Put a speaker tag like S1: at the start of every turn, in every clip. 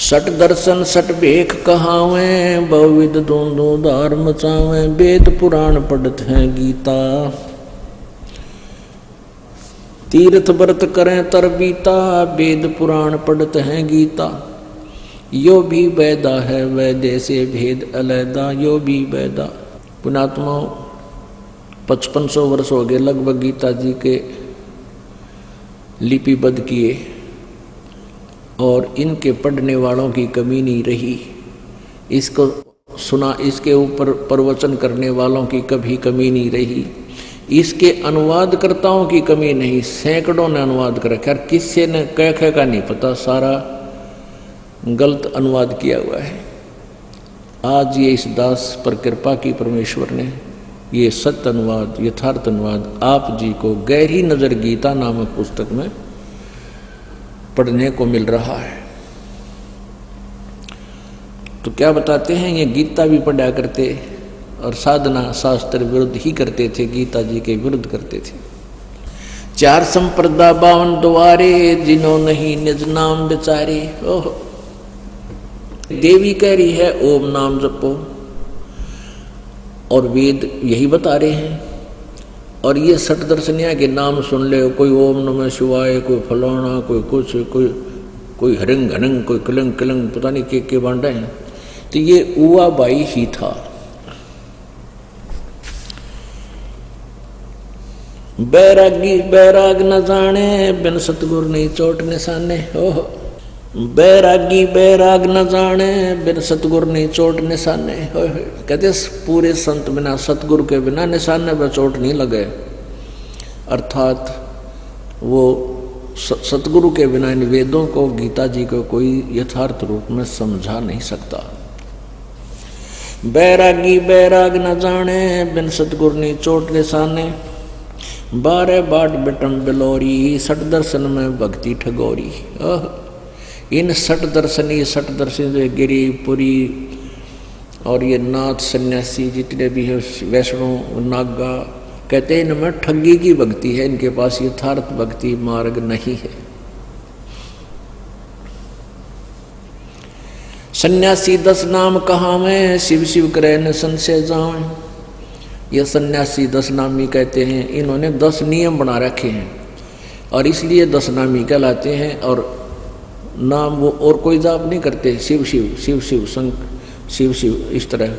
S1: सट दर्शन सट भेख कहावें, बहुविध दोनों धार मचावें। वेद पुराण पढ़त हैं गीता, तीर्थ व्रत करें तर बीता। वेद पुराण पढ़त हैं गीता, यो भी वैदा है वैदे से भेद अलैदा। यो भी वैदा। पुणात्मा 5500 वर्ष हो गए लगभग गीता जी के लिपिबद्ध किए, और इनके पढ़ने वालों की कमी नहीं रही। इसको सुना, इसके ऊपर प्रवचन करने वालों की कभी कमी नहीं रही। इसके अनुवादकर्ताओं की कमी नहीं, सैकड़ों ने अनुवाद कर रखा। किससे ने कह का नहीं पता, सारा गलत अनुवाद किया हुआ है। आज ये इस दास पर कृपा की परमेश्वर ने ये सत्य अनुवाद, यथार्थ अनुवाद आप जी को गहरी नजर गीता नामक पुस्तक में पढ़ने को मिल रहा है। तो क्या बताते हैं, ये गीता भी पढ़ा करते और साधना शास्त्र विरुद्ध ही करते थे, गीता जी के विरुद्ध करते थे। 4 संप्रदा 52 द्वारे, जिन्हों नहीं निज नाम विचारे। ओह, देवी कह रही है ओम नाम जपो, और वेद यही बता रहे हैं। और ये सठ दर्शनिया के नाम सुन ले, कोई ओम नमः शिवाय, कोई फलाना, कोई कुछ, कोई हरंग हनंग, कोई कलंग कलंग, पता नहीं के बांटा है। तो ये उवा बाई ही था। बैरागी बैराग न जाने, बिन सतगुर नहीं चोट निशाने। ओह, बैरागी बैराग न जाने, बिन सतगुर नहीं चोट निशाने। कहते पूरे संत बिना, सतगुरु के बिना निशाने पर चोट नहीं लगे। अर्थात वो सतगुरु के बिना इन वेदों को, गीता जी को कोई यथार्थ रूप में समझा नहीं सकता। बैरागी बैराग न जाने, बिन सतगुर नहीं चोट निशाने। 12 बाट बिटम बिलोरी, सठ दर्शन में भक्ति ठगोरी। इन सठ दर्शनी जो गिरिपुरी और ये नाथ सन्यासी जितने भी है, वैष्णव नागा, कहते हैं इनमें ठगी की भक्ति है, इनके पास यथार्थ भक्ति मार्ग नहीं है। सन्यासी 10 नाम कहाँ में, शिव शिव करे न संशय जाऊं। ये सन्यासी 10 नामी कहते हैं, इन्होंने 10 नियम बना रखे हैं और इसलिए 10 नामी कहलाते हैं। और नाम वो और कोई जाप नहीं करते, शिव शिव शिव शिव शिव शिव इस तरह,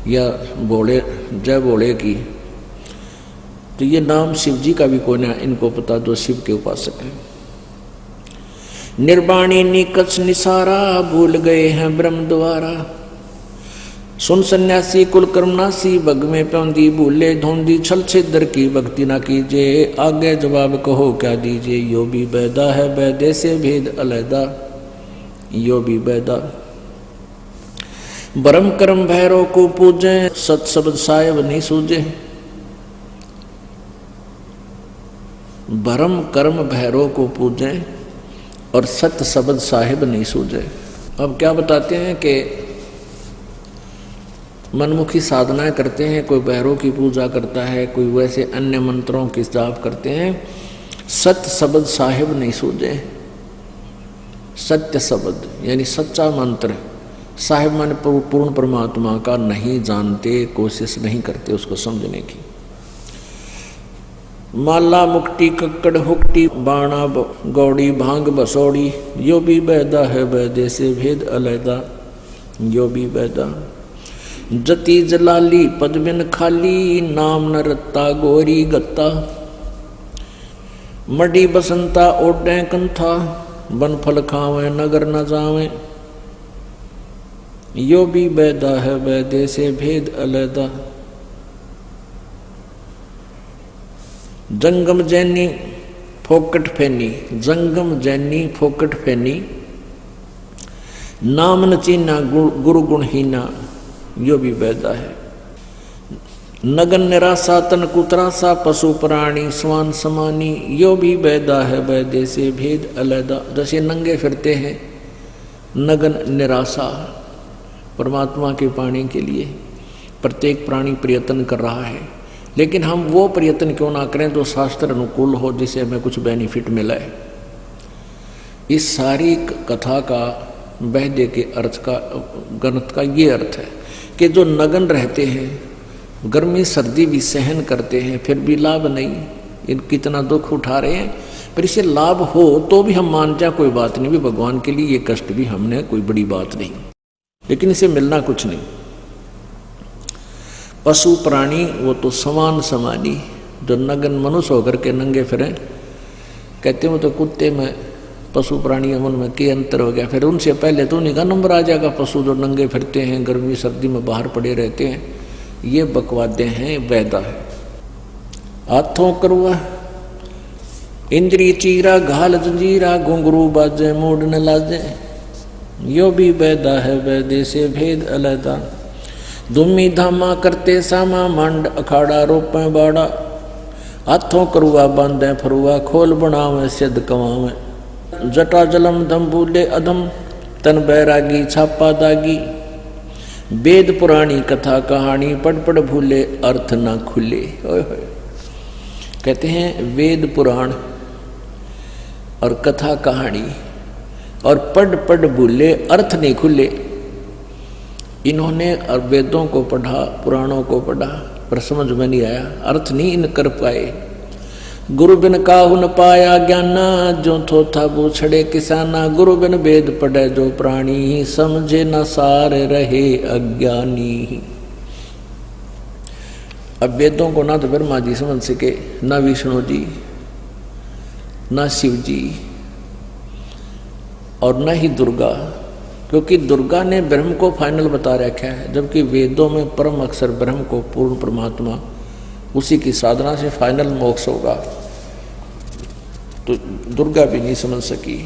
S1: या भोले जय भोले की। तो ये नाम शिव जी का भी कोई ना इनको पता, जो शिव के उपासक है। निर्वाणी निकच निसारा, भूल गए हैं ब्रह्म द्वारा। सुन सन्यासी कुल कर्मनासी, बग में पौंदी भूले धोंदी। छल छिद्र की भक्ति ना कीजिए, आगे जवाब कहो क्या दीजिए। यो भी बैदा है बैदे से भेद अलैदा। यो भी बैदा। ब्रह्म कर्म भैरव को पूजे, सत शब्द साहेब नहीं सूझे। ब्रह्म कर्म भैरव को पूजे और सत्य शब्द साहिब नहीं सूझे। अब क्या बताते हैं कि मनमुखी साधनाएं करते हैं, कोई भैरव की पूजा करता है, कोई वैसे अन्य मंत्रों की जाप करते हैं, सत्य शब्द साहिब नहीं सूझे। सत्य शब्द यानी सच्चा मंत्र, साहिब माने पूर्ण परमात्मा का नहीं जानते, कोशिश नहीं करते उसको समझने की। माला मुक्ति कक्कड़ हुक्टी, बाणा गौड़ी भांग बसौड़ी। यो भी बैदा है बैदे से भेद अलैदा। यो भी बैदा। जति जलाली पदबिन खाली, नाम न रत्ता गोरी गत्ता। मडी बसंता ओडें कंथा, बन फल खावें नगर न जावें। यो भी बैदा है बैदे से भेद अलैदा। जंगम जैनी फोकट फैनी, जंगम जैनी फोकट फैनी। नाम न चीना गुरु गुणहीना। यो भी बैदा है। नगन निराशा तन कुतरासा, पशु प्राणी स्वान समानी। यो भी बैदा है बैदे से भेद अलैदा। जैसे नंगे फिरते हैं, नगन निराशा, परमात्मा के पाने के लिए प्रत्येक प्राणी प्रयत्न कर रहा है, लेकिन हम वो प्रयत्न क्यों ना करें जो शास्त्र अनुकूल हो, जिससे हमें कुछ बेनिफिट मिले। इस सारी कथा का वैद्य के अर्थ का ग्रंथ का ये अर्थ है कि जो नग्न रहते हैं, गर्मी सर्दी भी सहन करते हैं, फिर भी लाभ नहीं, इन कितना दुख उठा रहे हैं, पर इसे लाभ हो तो भी हम मान जाए कोई बात नहीं, भी भगवान के लिए ये कष्ट भी हमने कोई बड़ी बात नहीं, लेकिन इसे मिलना कुछ नहीं। पशु प्राणी वो तो समान समानी, जो नग्न मनुष्य होकर के नंगे फिरे, कहते हैं वो तो कुत्ते में पशु प्राणी अमन में क्या अंतर हो गया, फिर उनसे पहले तो उन्हीं का नंबर आ जाएगा। पशु जो नंगे फिरते हैं, गर्मी सर्दी में बाहर पड़े रहते हैं, ये बकवादे हैं, वैदा है। हाथों करुआ इंद्री चीरा घाल जंजीरा, घुंघरू बाजे मूड न लाजे, यो भी वैदा है वैदे से भेद अलैदा। धूमी धामा करते सामा, मांड अखाड़ा रोपे बाड़ा, हाथों करुआ बांधे फरुआ, खोल बनावे सिद्ध कमावे। जटा जलम दम भूले अधम, तन बैरागी छापा दागी, वेद पुराणी कथा कहानी, पढ़ पढ़ भूले अर्थ ना खुले। ओए होए, कहते हैं वेद पुराण और कथा कहानी और पढ़ पढ़ भूले अर्थ नहीं खुले। इन्होंने वेदों को पढ़ा, पुराणों को पढ़ा, पर समझ में नहीं आया, अर्थ नहीं इन कर पाए। गुरु बिन काहू न पाया ज्ञाना, जो थो था वो छड़े किसाना। गुरु बिन वेद पढ़े जो प्राणी, समझे न सार रहे अज्ञानी। अब वेदों को ना तो ब्रह्मा जी समझ सके, ना विष्णु जी, ना शिव जी, और न ही दुर्गा, क्योंकि दुर्गा ने ब्रह्म को फाइनल बता रखा है, जबकि वेदों में परम अक्षर ब्रह्म को, पूर्ण परमात्मा, उसी की साधना से फाइनल मोक्ष होगा, तो दुर्गा भी नहीं समझ सकी।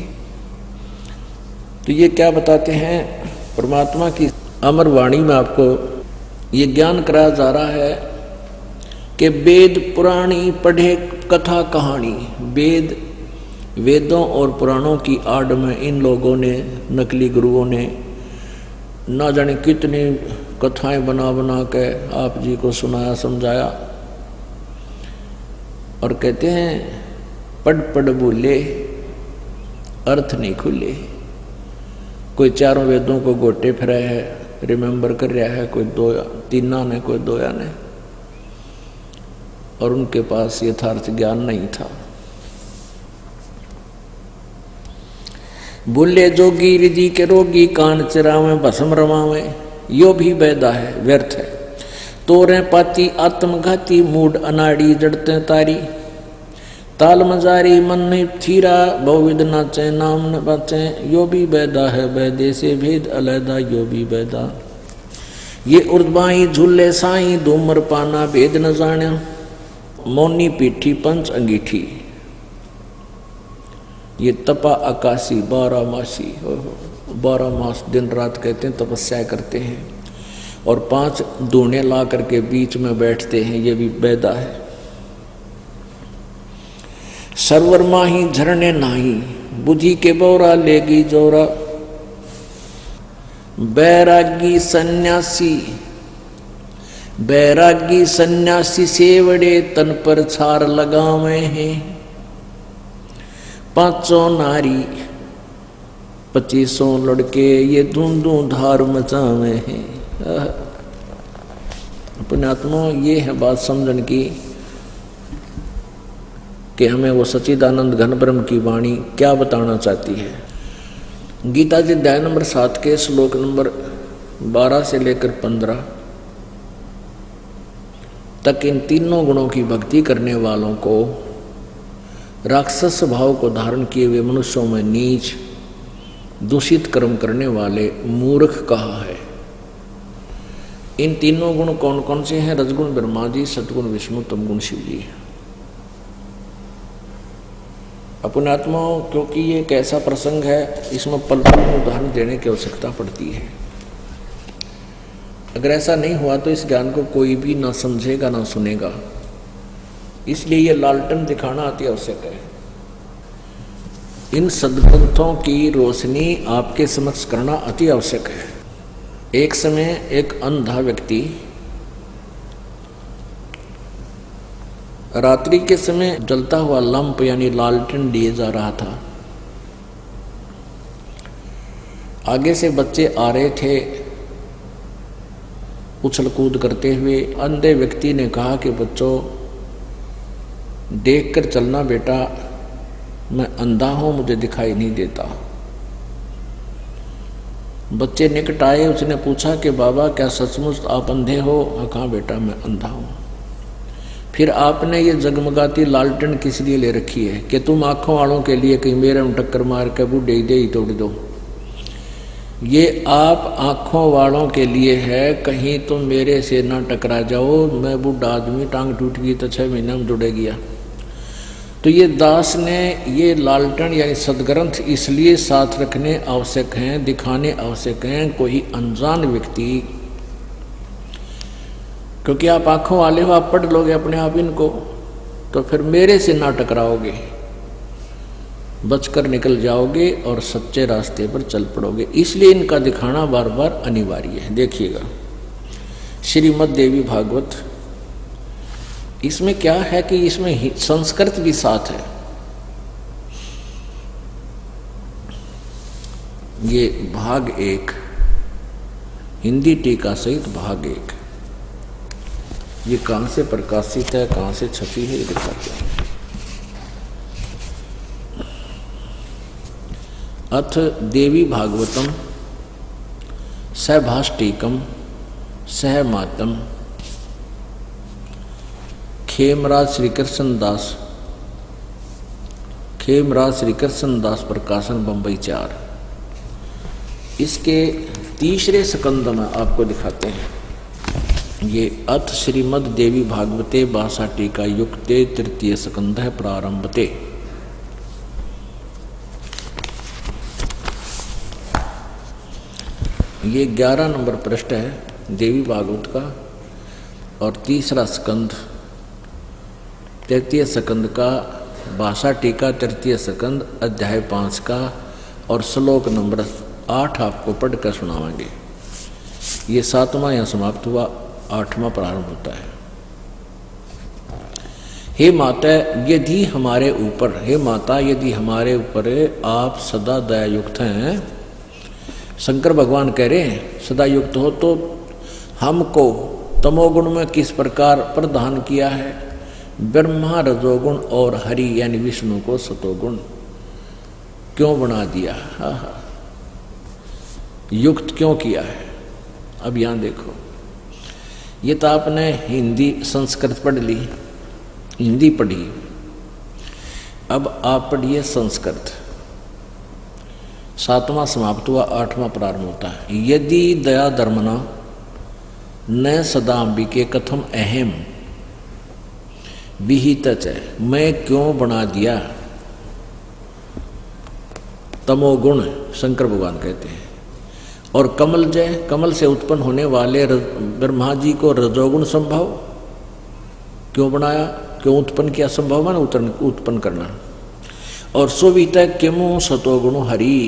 S1: तो ये क्या बताते हैं, परमात्मा की अमर वाणी में आपको ये ज्ञान कराया जा रहा है कि वेद पुराणी पढ़े कथा कहानी। वेद, वेदों और पुराणों की आड़ में इन लोगों ने, नकली गुरुओं ने, ना जाने कितनी कथाएं बना बना के आप जी को सुनाया समझाया, और कहते हैं पढ़ पढ़ भूले अर्थ नहीं खुले। कोई चारों वेदों को गोटे फिरा है, रिमेंबर कर रहा है, कोई दो तीना ने, कोई दोया ने, और उनके पास यथार्थ ज्ञान नहीं था। भूले जोगी रिधि के रोगी, कान चिरावे भस्म रमावे, यो भी वैदा है, व्यर्थ है। तोरे पाती आत्मघाती, मूड अनाड़ी जड़ते तारी, ताल मजारी मन नहीं थीरा, बहुविध नाचे नाम न बाचे, यो भी वैदा है वैदे से भेद अलैदा, यो भी वैदा। ये उर्दबाई झूले साई, धूमर पाना भेद न जाण्या, मौनी पीठी पंच अंगीठी, ये तपा आकाशी 12 मासी, 12 मास दिन रात कहते हैं तपस्या करते हैं, और 5 दूने ला करके बीच में बैठते हैं, ये भी वैदा है। सरवर माही झरने नाही, बुद्धि के बोरा लेगी जोरा, बैरागी सन्यासी, बैरागी सन्यासी सेवड़े तन पर छार लगावे हैं, 500 नारी 2500 लड़के ये धूंधू धार मचावे हैं। अपने आत्मा ये है बात समझन की कि हमें वो सच्चिदानंद घन ब्रह्म की वाणी क्या बताना चाहती है। गीता जी अध्याय नंबर 7 के श्लोक नंबर 12 से लेकर 15 तक इन तीनों गुणों की भक्ति करने वालों को, राक्षस भाव को धारण किए हुए मनुष्यों में नीच दूषित कर्म करने वाले मूर्ख कहा है। इन तीनों गुण कौन कौन से हैं? रजगुण ब्रह्मा जी, सतगुण विष्णु, तमगुण शिव जी। अपने आत्माओं, क्योंकि ये एक ऐसा प्रसंग है, इसमें पल पल में उदाहरण देने की आवश्यकता पड़ती है। अगर ऐसा नहीं हुआ तो इस ज्ञान को कोई भी ना समझेगा ना सुनेगा, इसलिए ये लालटन दिखाना अति आवश्यक है। इन सद्ग्रंथों की रोशनी आपके समक्ष करना अति आवश्यक है। एक समय एक अंधा व्यक्ति रात्रि के समय जलता हुआ लंप यानी लालटेन लिए जा रहा था। आगे से बच्चे आ रहे थे उछल कूद करते हुए। अंधे व्यक्ति ने कहा कि बच्चों देख कर चलना बेटा, मैं अंधा हूं, मुझे दिखाई नहीं देता। बच्चे निकट आए, उसने पूछा कि बाबा क्या सचमुच आप अंधे हो? कहा बेटा मैं अंधा हूं। फिर आपने ये जगमगाती लालटेन किस लिए ले रखी है? कि तुम आंखों वालों के लिए कहीं मेरे में टक्कर मार के बूढ़े दे ही तोड़ दो। ये आप आंखों वालों के लिए है, कहीं तुम मेरे से ना टकरा जाओ। मैं बूढ़ा आदमी, टांग टूट गई तो 6 महीने में जुड़े गया। तो ये दास ने ये लालटेन यानी सदग्रंथ इसलिए साथ रखने आवश्यक हैं, दिखाने आवश्यक हैं कोई अनजान व्यक्ति, क्योंकि आप आंखों वाले हो, आप पढ़ लोगे अपने आप इनको तो फिर मेरे से ना टकराओगे, बचकर निकल जाओगे और सच्चे रास्ते पर चल पड़ोगे। इसलिए इनका दिखाना बार बार अनिवार्य है। देखिएगा श्रीमद् देवी भागवत, इसमें क्या है कि इसमें संस्कृत भी साथ है। ये भाग 1 हिंदी टीका सहित भाग 1, ये कहाँ से प्रकाशित है, कहाँ से छपी है, ये दिखाते हैं। अथ देवी भागवतम सहभाष्टीकम सहमातम खेमराज श्री कृष्ण दास प्रकाशन बंबई 4। इसके तीसरे स्कंद में आपको दिखाते हैं। ये अथ श्रीमद् देवी भागवते बासा टीका युक्ते तृतीय स्कंद है प्रारंभते। ये 11 नंबर पृष्ठ है देवी भागवत का और तीसरा स्कंद तृतीय स्कंद का, भाषा टीका तृतीय स्कंद अध्याय 5 का और श्लोक नंबर 8 आपको पढ़कर सुनावांगे। ये 7वां यहाँ समाप्त हुआ, 8वां प्रारंभ होता है। हे माता यदि हमारे ऊपर, हे माता यदि हमारे ऊपर आप सदा दया युक्त हैं, शंकर भगवान कह रहे हैं सदा युक्त हो, तो हमको तमोगुण में किस प्रकार प्रदान किया है? ब्रह्मा रजोगुण और हरि यानी विष्णु को सतोगुण क्यों बना दिया? युक्त क्यों किया है? अब यहां देखो, ये तो आपने हिंदी संस्कृत पढ़ ली, हिंदी पढ़ी, अब आप पढ़िए संस्कृत। 7वां समाप्त हुआ, 8वां प्रारंभ होता है। यदि दया धर्मना न सदाम्बिके कथम अहम विहित च, मैं क्यों बना दिया तमोगुण, शंकर भगवान कहते हैं। और कमल जय, कमल से उत्पन्न होने वाले ब्रह्मा जी को रजोगुण संभव क्यों बनाया, क्यों उत्पन्न किया? संभव माना उत्पन्न करना। और सुविता किमु सतोगुण हरि,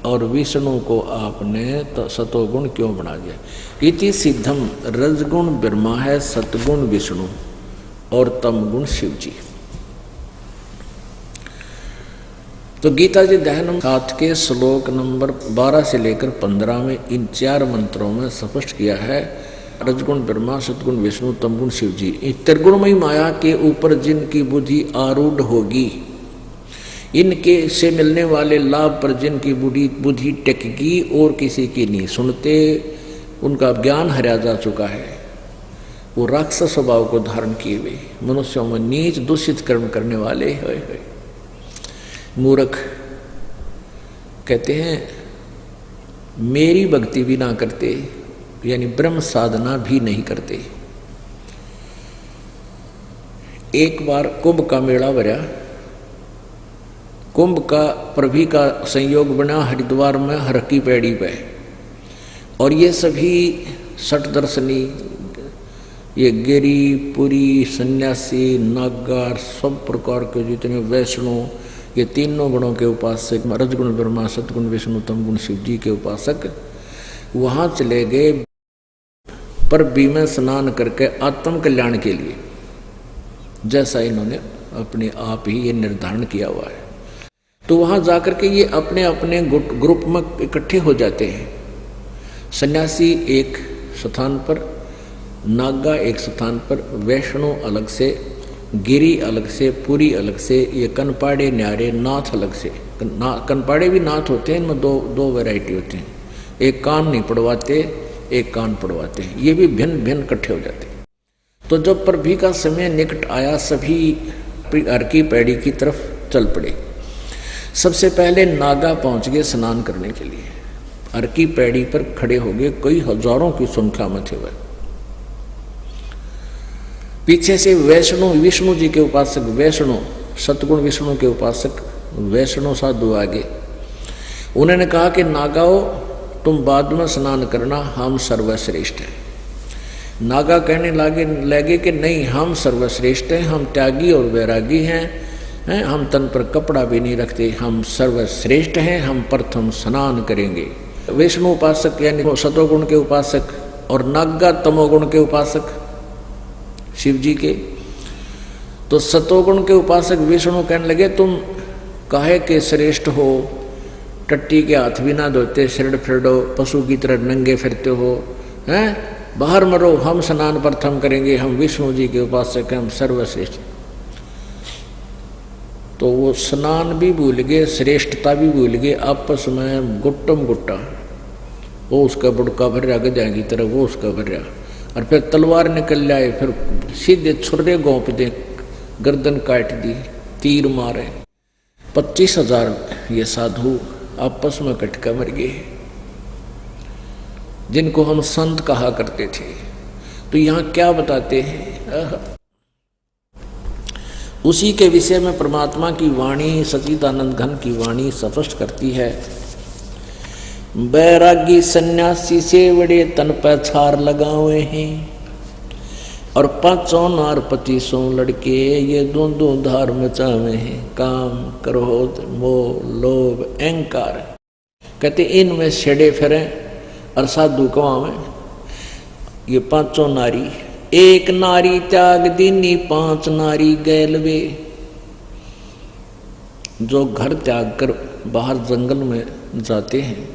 S1: और विष्णु को आपने तो सतोगुण क्यों बना दिया? इति सिद्धम, रजगुण ब्रह्मा है, सतगुण विष्णु और तमगुण शिव जी। तो गीता जी दहनम 7 के श्लोक नंबर 12 से लेकर 15 में इन 4 मंत्रों में स्पष्ट किया है रजगुण ब्रह्मा, सतगुण विष्णु, तमगुण शिव जी। इस त्रिगुणमयी माया के ऊपर जिनकी बुद्धि आरूढ़ होगी, इनके से मिलने वाले लाभ पर जिनकी बुद्धि टेकेगी और किसी की नहीं सुनते, उनका ज्ञान हरा जा चुका है, वो राक्षस स्वभाव को धारण किए हुए मनुष्यों में नीच दूषित कर्म करने वाले है। मूर्ख कहते हैं मेरी भक्ति भी ना करते, यानी ब्रह्म साधना भी नहीं करते। एक बार कुंभ का मेला भरा, कुंभ का प्रभि का संयोग बना हरिद्वार में हर की पैड़ी पे, और ये सभी सठ दर्शनी, ये गिरी पुरी सन्यासी नागार सब प्रकार के जितने वैष्णो, ये तीनों गुणों के उपासक, रजगुण ब्रह्मा, सतगुण विष्णु, तमगुण शिव जी के उपासक वहाँ चले गए प्रभि में स्नान करके आत्म कल्याण के लिए, जैसा इन्होंने अपने आप ही ये निर्धारण किया हुआ है। तो वहाँ जाकर के ये अपने अपने ग्रुप में इकट्ठे हो जाते हैं। सन्यासी एक स्थान पर, नागा एक स्थान पर, वैष्णो अलग से, गिरी अलग से, पुरी अलग से, ये कनपाड़े न्यारे नाथ अलग से। कनपाड़े भी नाथ होते हैं, इनमें दो वैरायटी होते हैं, एक कान नहीं पड़वाते, एक कान पड़वाते हैं, ये भी भिन्न भिन्न इकट्ठे हो जाते हैं। तो जब प्रभु का समय निकट आया, सभी हर की पैड़ी की तरफ चल पड़े। सबसे पहले नागा पहुंच गए स्नान करने के लिए, हर की पैड़ी पर खड़े हो गए, कई हजारों की संख्या में थे वह। पीछे से वैष्णो, विष्णु जी के उपासक वैष्णो, सतगुण विष्णु के उपासक वैष्णो साधु आगे। उन्होंने कहा कि नागाओ तुम बाद में स्नान करना, हम सर्वश्रेष्ठ हैं। नागा कहने लगे कि नहीं, हम सर्वश्रेष्ठ हैं, हम त्यागी और वैरागी हैं, हम तन पर कपड़ा भी नहीं रखते, हम सर्वश्रेष्ठ हैं, हम प्रथम स्नान करेंगे। विष्णु उपासक यानी सतोगुण के उपासक और नागा तमोगुण के उपासक शिव जी के। तो सतोगुण के उपासक विष्णु कहने लगे तुम काहे के श्रेष्ठ हो, टट्टी के हाथ भी ना धोते, शरीर फिरडो, पशु की तरह नंगे फिरते हो, हैं, बाहर मरो, हम स्नान प्रथम करेंगे, हम विष्णु जी के उपासक हैं, हम सर्वश्रेष्ठ। तो वो स्नान भी भूल गए, श्रेष्ठता भी भूल गए, आपस में गुट्टम गुट्टा, वो उसका बुड़का भर रहा गजा की तरह, वो उसका भर रहा, और फिर तलवार निकल जाए, फिर सीधे छुर्रे गोंप दे, गर्दन काट दी, तीर मारे। 25,000 ये साधु आपस में कटका मर गए, जिनको हम संत कहा करते थे। तो यहाँ क्या बताते हैं, उसी के विषय में परमात्मा की वाणी, सच्चिदानंद घन की वाणी स्पष्ट करती है। बैरागी सन्यासी से बड़े तन पर छार लगावे हैं, और 500 नार 2500 लड़के ये दो धार मचावे हैं, काम क्रोध मोह लोभ अहंकार। कहते इनमें छेड़े फिरे, और साधु कवा में ये 500 नारी, एक नारी त्याग दीनी 5 नारी गैलवे। जो घर त्याग कर बाहर जंगल में जाते हैं,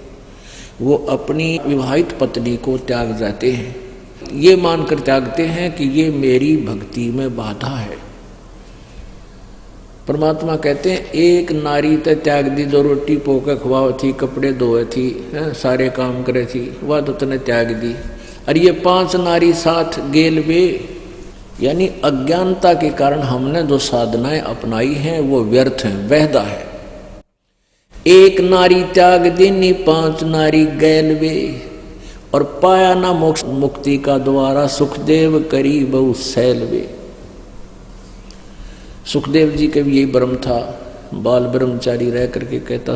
S1: वो अपनी विवाहित पत्नी को त्याग जाते हैं, ये मानकर त्यागते हैं कि ये मेरी भक्ति में बाधा है। परमात्मा कहते हैं एक नारी ते त्याग दी, जो रोटी पोके खवाव थी, कपड़े धोए थी, सारे काम करे थी, वह तो तने त्याग दी। और ये 5 नारी साथ गेल वे, यानी अज्ञानता के कारण हमने जो साधनाएं अपनाई हैं वो व्यर्थ हैं, वहदा है। एक नारी त्याग दीनी 5 नारी गैल वे, और पाया ना मोक्ष मुक्ति का द्वारा, सुखदेव करी बहु सैल वे। सुखदेव जी का भी यही भ्रम था, बाल ब्रह्मचारी रह करके कहता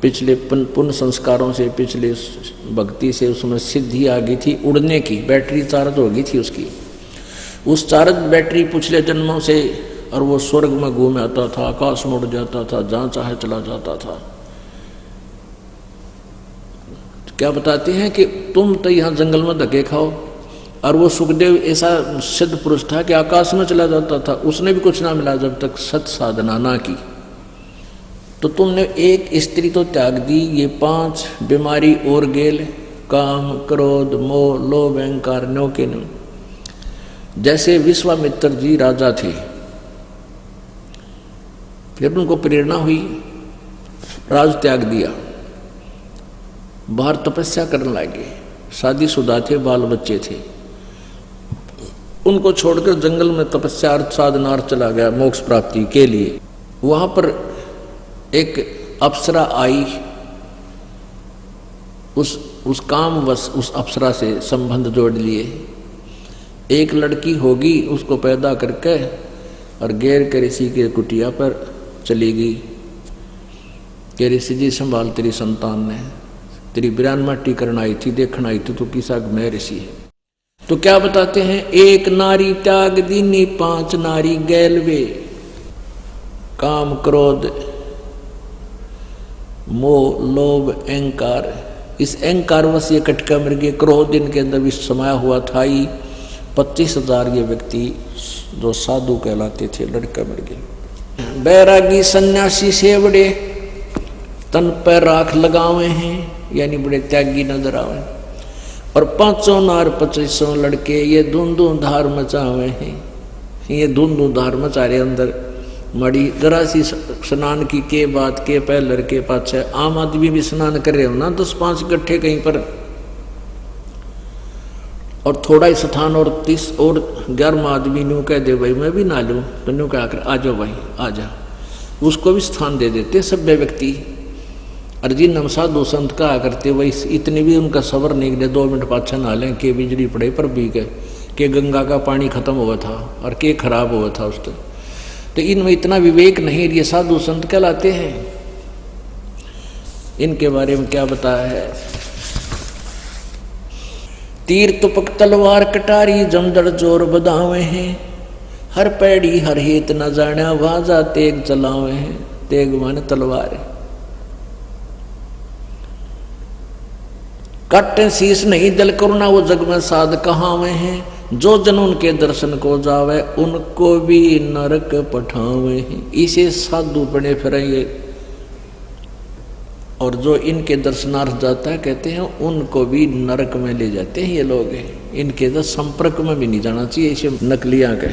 S1: पिछले पुण्य संस्कारों से, पिछले भक्ति से उसमें सिद्धि आ गई थी उड़ने की, बैटरी चार्ज हो गई थी उसकी, उस चार्ज बैटरी पिछले जन्मों से, और वो स्वर्ग में घूम आता था, आकाश में उड़ जाता था, जहाँ चाहे चला जाता था। क्या बताते हैं कि तुम तो यहाँ जंगल में धक्के खाओ, और वो सुखदेव ऐसा सिद्ध पुरुष था कि आकाश में चला जाता था, उसने भी कुछ ना मिला जब तक सत साधना ना की। तो तुमने एक स्त्री तो त्याग दी, ये 5 बीमारी और गेल, काम क्रोध मोह लोभ अहंकार नो के नो। जैसे विश्वामित्र जी राजा थे, फिर उनको प्रेरणा हुई, राज त्याग दिया, बाहर तपस्या करने लगे, शादीशुदा थे, बाल बच्चे थे, उनको छोड़कर जंगल में तपस्या अर्थ साधना अर्थ चला गया मोक्ष प्राप्ति के लिए। वहां पर एक अप्सरा आई, उस काम वश उस अप्सरा से संबंध जोड़ लिए, एक लड़की होगी, उसको पैदा करके और गैर के ऋषि के कुटिया पर चली गई कि ऋषि जी संभाल तेरी संतान ने, तेरी बिरान माटी करना आई थी, देखना आई थी, तो किसा मैं ऋषि है। तो क्या बताते हैं, एक नारी त्याग दीनी 5 नारी गैलवे, काम क्रोध मोह लोभ अहंकार, इस अहंकार वश ये कटका मर गए, क्रोध इनके अंदर भी समाया हुआ था ही। 25,000 ये व्यक्ति जो साधु कहलाते थे लड़का मर गए। बैरागी सन्यासी से बड़े तन पर राख लगावे हैं, यानी बड़े त्यागी नजर आवे। और 500 नार 2500 लड़के ये धुंधु धार मचावे हैं, ये धुंधु धार मचा रहे अंदर मड़ी जरा सी स्नान की के बात के पहलर के पाछे। आम आदमी भी स्नान कर रहे हो ना 10-5 इकट्ठे कहीं पर, और थोड़ा ही स्थान और 30 और 11वां आदमी न्यू कह दे भाई मैं भी ना लूँ, तो न्यू कह कर आ जाओ भाई आ जा, उसको भी स्थान दे देते सभ्य व्यक्ति। अर्जी नम साधु संत कहा करते भाई इतनी भी उनका सबर नहीं दे 2 मिनट पाछा ना लें के बिजली पड़े पर भी के गंगा का पानी खत्म हुआ था और के खराब हुआ था उससे। तो इनमें इतना विवेक नहीं, ये साधु संत कहलाते हैं। इनके बारे में क्या बताया है? तीर तुपक तलवार कटारी जमदड़ जोर बदावे हैं, हर पैड़ी हर हेत न जाना वाजा तेग चलावे हैं। तेग माने तलवार। काटे शीश नहीं दल करुणा वो जग में साध कहावे हैं, जो जन उनके दर्शन को जावे उनको भी नरक पठावे हैं। इसे साधु बने फिरेंगे, और जो इनके दर्शनार्थ जाता है कहते हैं उनको भी नरक में ले जाते हैं ये लोग हैं। इनके तो संपर्क में भी नहीं जाना चाहिए, इसे नकलियां के।